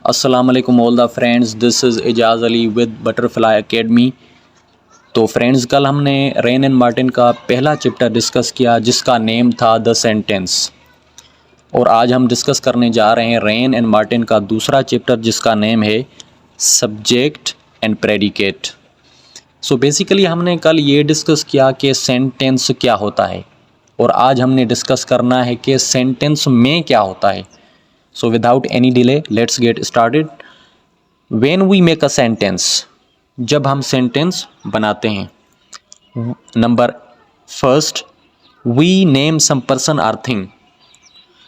अस्सलाम वालेकुम all the friends, this is Ejaz Ali with butterfly academy. तो फ्रेंड्स, कल हमने रेन एंड मार्टिन का पहला चैप्टर डिस्कस किया जिसका नेम था द सेंटेंस, और आज हम डिस्कस करने जा रहे हैं रेन एंड मार्टिन का दूसरा चैप्टर जिसका नेम है subject and predicate. So basically हमने कल ये डिस्कस किया कि सेंटेंस क्या होता है, और आज हमने डिस्कस करना है कि सेंटेंस में क्या होता है। So without any delay, let's get started. When we make a sentence, जब हम सेंटेंस बनाते हैं, number first, we name some person or thing.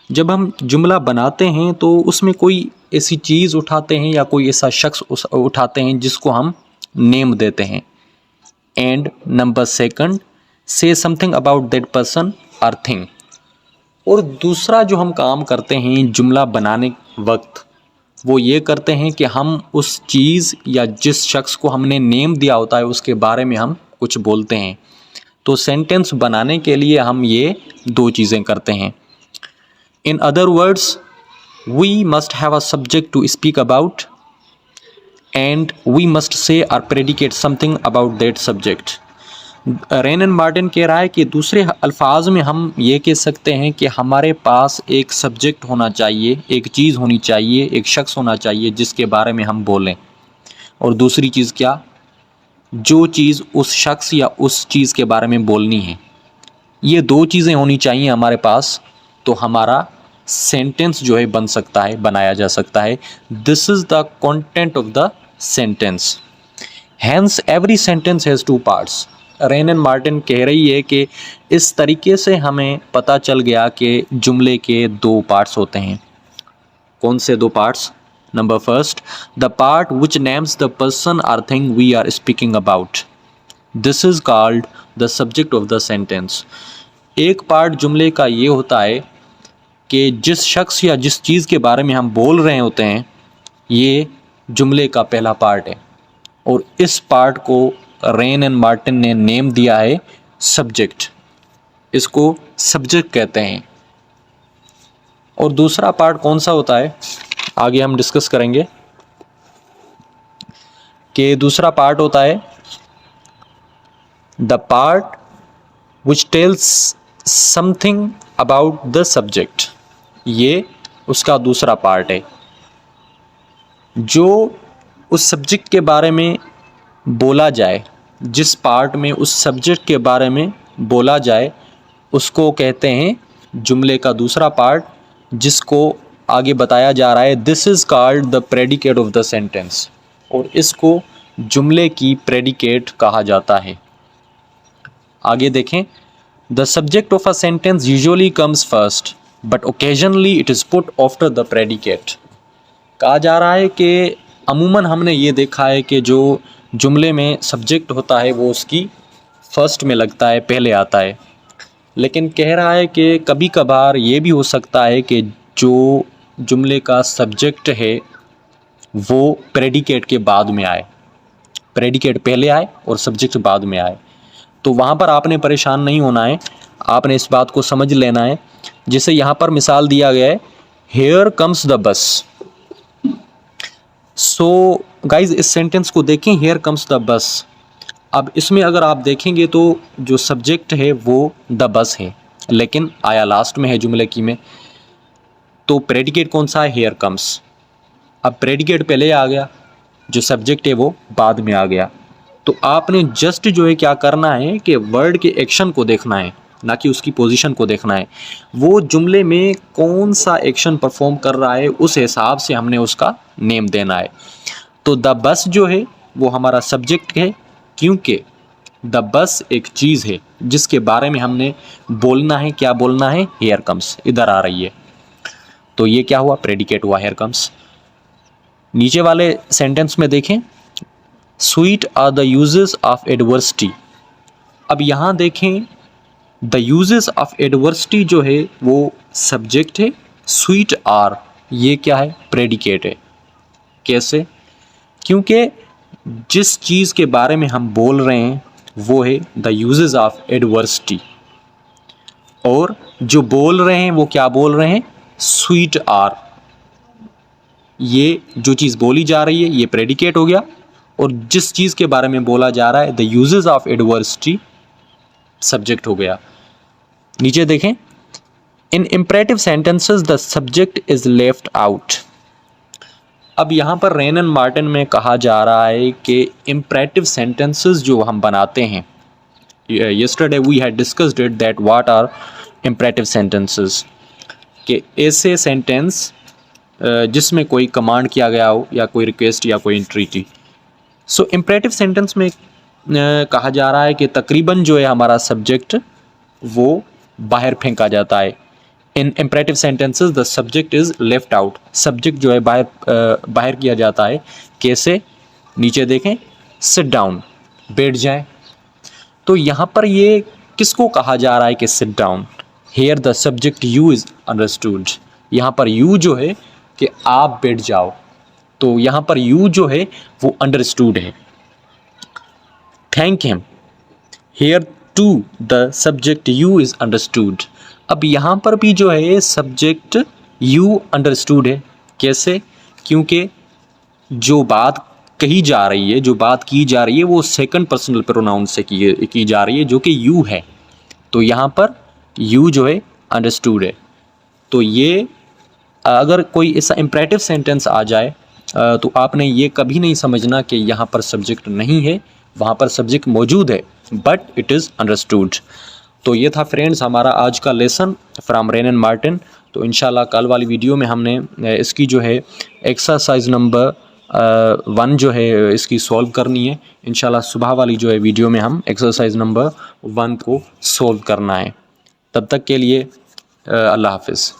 जब हम जुमला बनाते हैं तो उसमें कोई ऐसी चीज़ उठाते हैं या कोई ऐसा शख्स उठाते हैं जिसको हम नेम देते हैं। And number second, say something about that person or thing. और दूसरा जो हम काम करते हैं जुमला बनाने वक्त, वो ये करते हैं कि हम उस चीज़ या जिस शख्स को हमने नेम दिया होता है उसके बारे में हम कुछ बोलते हैं। तो सेंटेंस बनाने के लिए हम ये दो चीज़ें करते हैं। In other words, we must have a subject to speak about and we must say और predicate something about that subject. Wren and Martin कह रहा है कि दूसरे अल्फाज में हम ये कह सकते हैं कि हमारे पास एक सब्जेक्ट होना चाहिए, एक चीज़ होनी चाहिए, एक शख्स होना चाहिए जिसके बारे में हम बोलें। और दूसरी चीज़ क्या, जो चीज़ उस शख्स या उस चीज़ के बारे में बोलनी है, ये दो चीज़ें होनी चाहिए हमारे पास, तो हमारा सेंटेंस जो है बन सकता है, बनाया जा सकता है। This is the content of the sentence. Hence every sentence has two parts. Wren and Martin कह रही है कि इस तरीके से हमें पता चल गया कि जुमले के दो पार्ट्स होते हैं। कौन से दो parts? Number first, the part which names the person और thing we are speaking about, this is called the subject of the sentence. एक पार्ट जुमले का ये होता है कि जिस शख्स या जिस चीज़ के बारे में हम बोल रहे होते हैं, ये जुमले का पहला पार्ट है, और इस पार्ट को रेन एंड मार्टिन ने नेम दिया है सब्जेक्ट। इसको सब्जेक्ट कहते हैं। और दूसरा पार्ट कौन सा होता है, आगे हम डिस्कस करेंगे कि दूसरा पार्ट होता है the part which tells something about the subject. ये उसका दूसरा पार्ट है जो उस सब्जेक्ट के बारे में बोला जाए, जिस पार्ट में उस सब्जेक्ट के बारे में बोला जाए उसको कहते हैं जुमले का दूसरा पार्ट, जिसको आगे बताया जा रहा है this is called the predicate of the sentence, और इसको जुमले की प्रेडिकेट कहा जाता है। आगे देखें, the subject of a sentence usually comes first but occasionally it is put after the predicate. कहा जा रहा है कि अमूमन हमने ये देखा है कि जो जुमले में सब्जेक्ट होता है वो उसकी फर्स्ट में लगता है, पहले आता है। लेकिन कह रहा है कि कभी कभार ये भी हो सकता है कि जो जुमले का सब्जेक्ट है वो प्रेडिकेट के बाद में आए, प्रेडिकेट पहले आए और सब्जेक्ट बाद में आए। तो वहाँ पर आपने परेशान नहीं होना है, आपने इस बात को समझ लेना है। जैसे यहाँ पर मिसाल दिया गया है, here comes the bus. So guys, इस सेंटेंस को देखें, हेयर कम्स द बस। अब इसमें अगर आप देखेंगे तो जो सब्जेक्ट है वो द बस है, लेकिन आया लास्ट में है जुमले की में। तो प्रेडिकेट कौन सा है? Here comes. अब प्रेडिकेट पहले आ गया, जो सब्जेक्ट है वो बाद में आ गया। तो आपने जस्ट जो है क्या करना है कि वर्ड के एक्शन को देखना है, ना कि उसकी पोजीशन को देखना है। वो जुमले में कौन सा एक्शन परफॉर्म कर रहा है उस हिसाब से हमने उसका नेम देना है। तो द बस जो है वो हमारा सब्जेक्ट है, क्योंकि द बस एक चीज़ है जिसके बारे में हमने बोलना है। क्या बोलना है? हेयर कम्स, इधर आ रही है। तो ये क्या हुआ? प्रेडिकेट हुआ, हेयर कम्स। नीचे वाले सेंटेंस में देखें, sweet are the uses of adversity. अब यहाँ देखें, द यूजेस ऑफ एडवर्सिटी जो है वो सब्जेक्ट है, स्वीट आर ये क्या है? प्रेडिकेट है। कैसे? क्योंकि जिस चीज़ के बारे में हम बोल रहे हैं वो है द यूजेस ऑफ एडवर्सिटी, और जो बोल रहे हैं वो क्या बोल रहे हैं? Sweet are. ये जो चीज़ बोली जा रही है ये प्रेडिकेट हो गया, और जिस चीज़ के बारे में बोला जा रहा है the uses of adversity subject हो गया। नीचे देखें, in imperative sentences the subject is left out. अब यहाँ पर रेन एंड मार्टिन में कहा जा रहा है कि इम्परेटिव सेंटेंसेस जो हम बनाते हैं, yesterday we had discussed it that what are imperative sentences, कि ऐसे सेंटेंस जिसमें कोई कमांड किया गया हो या कोई रिक्वेस्ट या कोई इंट्रीटी। सो इम्परेटिव सेंटेंस में कहा जा रहा है कि तकरीबन जो है हमारा सब्जेक्ट वो बाहर फेंका जाता है। In imperative sentences the subject is left out, subject जो है बाहर किया जाता है। कैसे? नीचे देखें, सिट डाउन, बैठ जाएं। तो यहाँ पर ये किसको कहा जा रहा है कि sit down? Here the subject you is understood. यहाँ पर यू जो है कि आप बैठ जाओ, तो यहाँ पर यू जो है वो अंडरस्टूड है। Thank him, here too the subject you is understood. अब यहाँ पर भी जो है सब्जेक्ट यू अंडरस्टूड है। कैसे? क्योंकि जो बात कही जा रही है, जो बात की जा रही है वो सेकंड पर्सनल प्रोनाउन से की जा रही है जो कि यू है, तो यहाँ पर यू जो है अंडरस्टूड है। तो ये अगर कोई ऐसा इम्परेटिव सेंटेंस आ जाए तो आपने ये कभी नहीं समझना कि यहाँ पर सब्जेक्ट नहीं है, वहाँ पर सब्जेक्ट मौजूद है, बट इट इज़ अंडरस्टूड। तो ये था फ्रेंड्स हमारा आज का lesson from rain and Martin. तो इंशाल्लाह कल वाली वीडियो में हमने इसकी जो है एक्सरसाइज नंबर 1 जो है इसकी सॉल्व करनी है। इंशाल्लाह सुबह वाली जो है वीडियो में हम एक्सरसाइज नंबर 1 को सॉल्व करना है। तब तक के लिए अल्लाह हाफिज़।